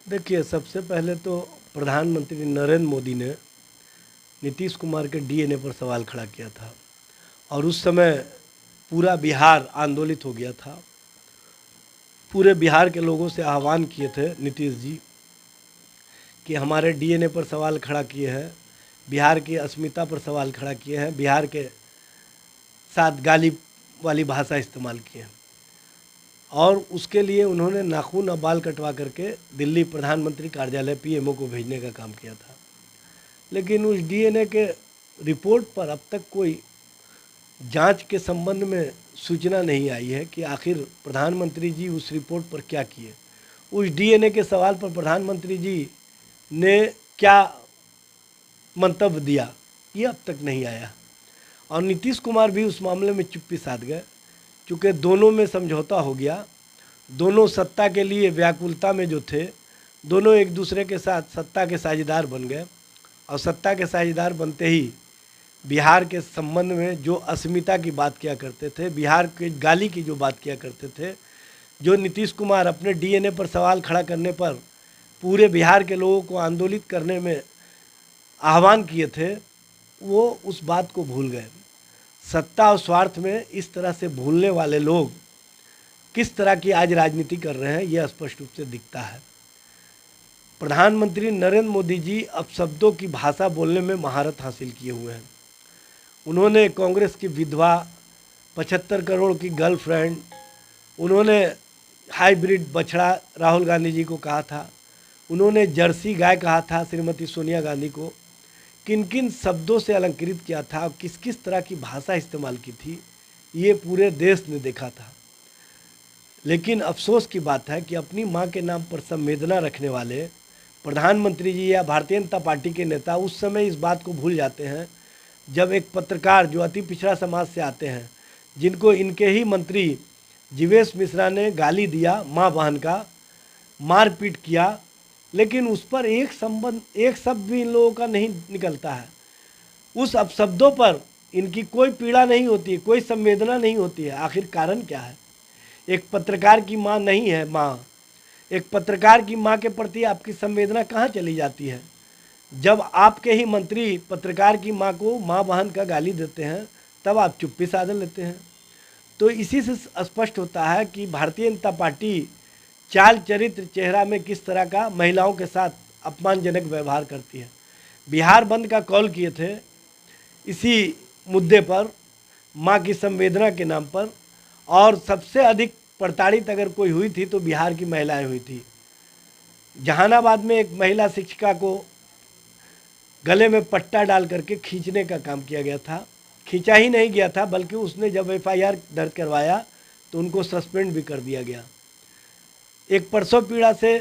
देखिए, सबसे पहले तो प्रधानमंत्री नरेंद्र मोदी ने नीतीश कुमार के डीएनए पर सवाल खड़ा किया था और उस समय पूरा बिहार आंदोलित हो गया था। पूरे बिहार के लोगों से आह्वान किए थे नीतीश जी कि हमारे डीएनए पर सवाल खड़ा किए हैं, बिहार की अस्मिता पर सवाल खड़ा किए हैं, बिहार के साथ गाली वाली भाषा इस्तेमाल किए हैं और उसके लिए उन्होंने नाखून और बाल कटवा करके दिल्ली प्रधानमंत्री कार्यालय पीएमओ को भेजने का काम किया था। लेकिन उस डीएनए के रिपोर्ट पर अब तक कोई जांच के संबंध में सूचना नहीं आई है कि आखिर प्रधानमंत्री जी उस रिपोर्ट पर क्या किए। उस डीएनए के सवाल पर प्रधानमंत्री जी ने क्या मंतव्य दिया, ये अब तक नहीं आया और नीतीश कुमार भी उस मामले में चुप्पी साध गए। चूँकि दोनों में समझौता हो गया, दोनों सत्ता के लिए व्याकुलता में जो थे, दोनों एक दूसरे के साथ सत्ता के साझेदार बन गए और सत्ता के साझेदार बनते ही बिहार के संबंध में जो अस्मिता की बात किया करते थे, बिहार के गाली की जो बात किया करते थे, जो नीतीश कुमार अपने डीएनए पर सवाल खड़ा करने पर पूरे बिहार के लोगों को आंदोलित करने में आह्वान किए थे, वो उस बात को भूल गए। सत्ता और स्वार्थ में इस तरह से भूलने वाले लोग किस तरह की आज राजनीति कर रहे हैं, यह स्पष्ट रूप से दिखता है। प्रधानमंत्री नरेंद्र मोदी जी अब शब्दों की भाषा बोलने में महारत हासिल किए हुए हैं। उन्होंने कांग्रेस की विधवा, 75 करोड़ की गर्लफ्रेंड, उन्होंने हाइब्रिड बछड़ा राहुल गांधी जी को कहा था, उन्होंने जर्सी गाय कहा था श्रीमती सोनिया गांधी को, किन किन शब्दों से अलंकृत किया था और किस किस तरह की भाषा इस्तेमाल की थी, ये पूरे देश ने देखा था। लेकिन अफसोस की बात है कि अपनी मां के नाम पर संवेदना रखने वाले प्रधानमंत्री जी या भारतीय जनता पार्टी के नेता उस समय इस बात को भूल जाते हैं जब एक पत्रकार जो अति पिछड़ा समाज से आते हैं, जिनको इनके ही मंत्री जीवेश मिश्रा ने गाली दिया, माँ बहन का मारपीट किया, लेकिन उस पर एक शब्द भी इन लोगों का नहीं निकलता है। उस अपशब्दों पर इनकी कोई पीड़ा नहीं होती है, कोई संवेदना नहीं होती है। आखिर कारण क्या है? एक पत्रकार की माँ नहीं है माँ, एक पत्रकार की माँ के प्रति आपकी संवेदना कहाँ चली जाती है? जब आपके ही मंत्री पत्रकार की माँ को माँ बहन का गाली देते हैं, तब आप चुप्पी साध लेते हैं। तो इसी से स्पष्ट होता है कि भारतीय जनता पार्टी चाल चरित्र चेहरा में किस तरह का महिलाओं के साथ अपमानजनक व्यवहार करती है। बिहार बंद का कॉल किए थे इसी मुद्दे पर, माँ की संवेदना के नाम पर, और सबसे अधिक प्रताड़ित अगर कोई हुई थी तो बिहार की महिलाएं हुई थी। जहानाबाद में एक महिला शिक्षिका को गले में पट्टा डाल करके खींचने का काम किया गया था। खींचा ही नहीं गया था, बल्कि उसने जब एफआईआर दर्ज करवाया तो उनको सस्पेंड भी कर दिया गया। एक प्रसव पीड़ा से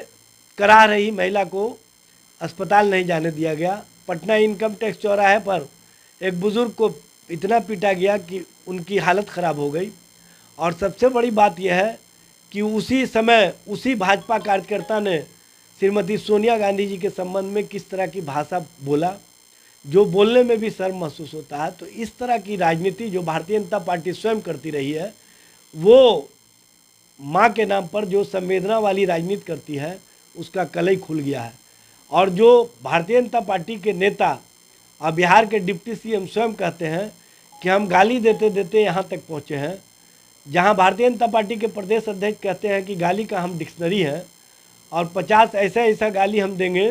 करा रही महिला को अस्पताल नहीं जाने दिया गया। पटना इनकम टैक्स चौराहे पर एक बुज़ुर्ग को इतना पीटा गया कि उनकी हालत ख़राब हो गई। और सबसे बड़ी बात यह है कि उसी समय उसी भाजपा कार्यकर्ता ने श्रीमती सोनिया गांधी जी के संबंध में किस तरह की भाषा बोला, जो बोलने में भी शर्म महसूस होता है। तो इस तरह की राजनीति जो भारतीय जनता पार्टी स्वयं करती रही है, वो माँ के नाम पर जो संवेदना वाली राजनीति करती है, उसका कलई खुल गया है। और जो भारतीय जनता पार्टी के नेता और बिहार के डिप्टी सीएम स्वयं कहते हैं कि हम गाली देते देते यहाँ तक पहुँचे हैं, जहाँ भारतीय जनता पार्टी के प्रदेश अध्यक्ष कहते हैं कि गाली का हम डिक्शनरी हैं और 50 ऐसा गाली हम देंगे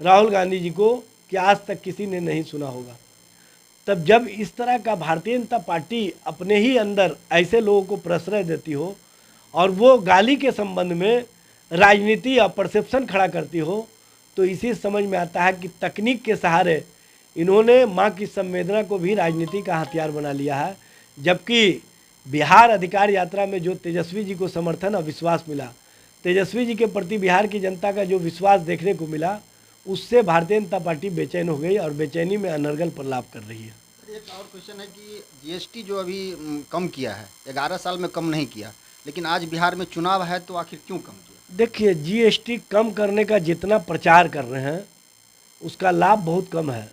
राहुल गांधी जी को कि आज तक किसी ने नहीं सुना होगा। तब जब इस तरह का भारतीय जनता पार्टी अपने ही अंदर ऐसे लोगों को प्रश्रय देती हो और वो गाली के संबंध में राजनीति या परसेप्शन खड़ा करती हो, तो इसी समझ में आता है कि तकनीक के सहारे इन्होंने माँ की संवेदना को भी राजनीति का हथियार बना लिया है। जबकि बिहार अधिकार यात्रा में जो तेजस्वी जी को समर्थन और विश्वास मिला, तेजस्वी जी के प्रति बिहार की जनता का जो विश्वास देखने को मिला, उससे भारतीय जनता पार्टी बेचैन हो गई और बेचैनी में अनर्गल प्रलाप कर रही है। एक और क्वेश्चन है कि जीएसटी जो अभी कम किया है, 11 साल में कम नहीं किया, लेकिन आज बिहार में चुनाव है तो आखिर क्यों कम किया? देखिए, जीएसटी कम करने का जितना प्रचार कर रहे हैं उसका लाभ बहुत कम है।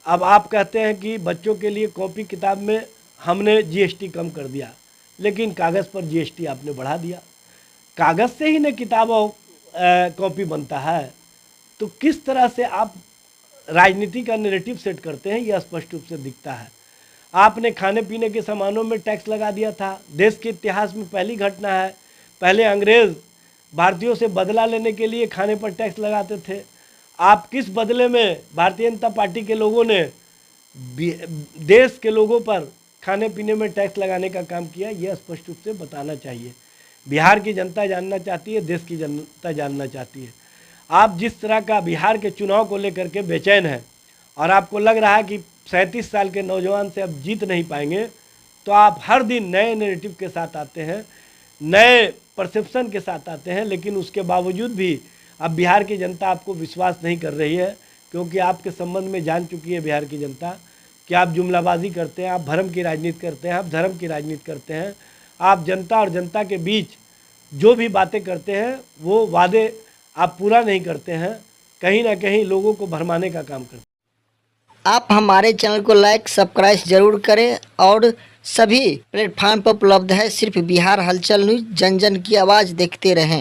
अब आप कहते हैं कि बच्चों के लिए कॉपी किताब में हमने जीएसटी कम कर दिया, लेकिन कागज़ पर जीएसटी आपने बढ़ा दिया। कागज़ से ही न किताब और कॉपी बनता है। तो किस तरह से आप राजनीति का नैरेटिव सेट करते हैं, यह स्पष्ट रूप से दिखता है। आपने खाने पीने के सामानों में टैक्स लगा दिया था, देश के इतिहास में पहली घटना है। पहले अंग्रेज़ भारतीयों से बदला लेने के लिए खाने पर टैक्स लगाते थे। आप किस बदले में भारतीय जनता पार्टी के लोगों ने देश के लोगों पर खाने पीने में टैक्स लगाने का काम किया, यह स्पष्ट रूप से बताना चाहिए। बिहार की जनता जानना चाहती है, देश की जनता जानना चाहती है। आप जिस तरह का बिहार के चुनाव को लेकर के बेचैन हैं और आपको लग रहा है कि 37 साल के नौजवान से अब जीत नहीं पाएंगे, तो आप हर दिन नए नैरेटिव के साथ आते हैं, नए परसेप्शन के साथ आते हैं, लेकिन उसके बावजूद भी अब बिहार की जनता आपको विश्वास नहीं कर रही है, क्योंकि आपके संबंध में जान चुकी है बिहार की जनता कि आप जुमलाबाजी करते हैं, आप भरम की राजनीति करते हैं, आप धर्म की राजनीति करते हैं। आप जनता और जनता के बीच जो भी बातें करते हैं वो वादे आप पूरा नहीं करते हैं, कहीं ना कहीं लोगों को भरमाने का काम करते हैं। आप हमारे चैनल को लाइक सब्सक्राइब जरूर करें और सभी प्लेटफार्म पर उपलब्ध है। सिर्फ बिहार हलचल न्यूज़, जन जन की आवाज़ देखते रहें।